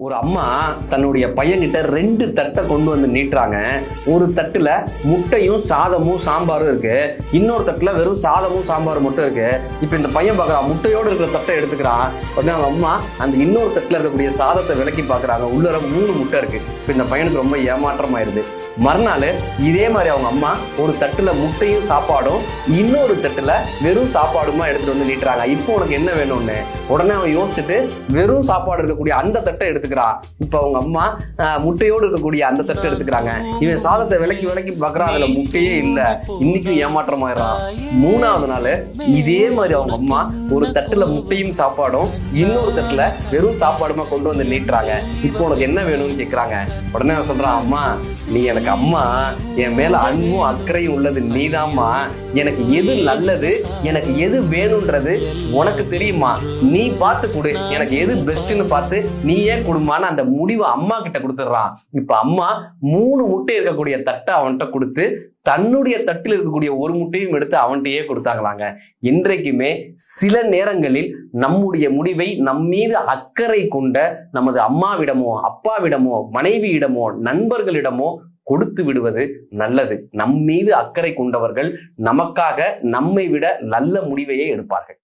ஒரு அம்மா தன்னுடைய பையன்கிட்ட 2 தட்டை கொண்டு வந்து நீட்டுறாங்க. ஒரு தட்டுல முட்டையும் சாதமும் சாம்பாரும் இருக்கு, இன்னொரு தட்டுல வெறும் சாதமும் சாம்பாரும் மட்டும் இருக்கு. இப்ப இந்த பையன் பாக்குறான், முட்டையோடு இருக்கிற தட்டை எடுத்துக்கிறான். உடனே அவங்க அம்மா அந்த இன்னொரு தட்டுல இருக்கக்கூடிய சாதத்தை விலக்கி பாக்குறாங்க, உள்ள 3 முட்டை இருக்கு. இப்ப இந்த பையனுக்கு ரொம்ப ஏமாற்றம் ஆயிருது. மறுநாள் இதே மாதிரி அவங்க அம்மா ஒரு தட்டுல முட்டையும் சாப்பாடும் இன்னொரு தட்டுல வெறும் சாப்பாடுமா எடுத்துட்டு வந்து நீட்டுறாங்க. இப்போ உனக்கு என்ன வேணும்னு உடனே அவன் யோசிச்சுட்டு வெறும் சாப்பாடு இருக்கக்கூடிய அந்த தட்டை எடுத்துக்கிறான். இப்ப அவங்க அம்மா முட்டையோடு இருக்கக்கூடிய அந்த தட்டை எடுத்துக்கிறாங்க. இவன் சாதத்தை விலக்கி பாக்குறான், அதுல முட்டையே இல்ல. இன்னைக்கும் ஏமாற்றமாயிடுறான். 3வது நாள் இதே மாதிரி அவங்க அம்மா ஒரு தட்டுல முட்டையும் சாப்பாடும் இன்னொரு தட்டுல வெறும் சாப்பாடுமா கொண்டு வந்து நீட்டுறாங்க. இப்போ உனக்கு என்ன வேணும்னு கேக்குறாங்க. உடனே அவன் சொல்றான், அம்மா நீ எனக்கு அம்மா, என் மேல அன்பும் அக்கறையும் உள்ளது நீதாம்மா. எனக்கு எது நல்லது, எனக்கு எது வேணும்ன்றது உனக்கு தெரியுமா, நீ பார்த்து கொடு, எனக்கு எது பெஸ்ட்னு பார்த்து நீ ஏன் கொடுமான்னு அந்த முடிவை அம்மா கிட்ட கொடுத்துடுறான். இப்ப அம்மா 3 முட்டை இருக்கக்கூடிய தட்டை அவன்கிட்ட கொடுத்து தன்னுடைய தட்டில் இருக்கக்கூடிய ஒரு முட்டையும் எடுத்து அவன்கிட்டயே கொடுத்தாங்களாங்க. இன்றைக்குமே சில நேரங்களில் நம்முடைய முடிவை நம் மீது அக்கறை கொண்ட நமது அம்மாவிடமோ அப்பாவிடமோ மனைவியிடமோ நண்பர்களிடமோ கொடுத்து விடுவது நல்லது. நம் மீது அக்கறை கொண்டவர்கள் நமக்காக நம்மை விட நல்ல முடிவையே எடுப்பார்கள்.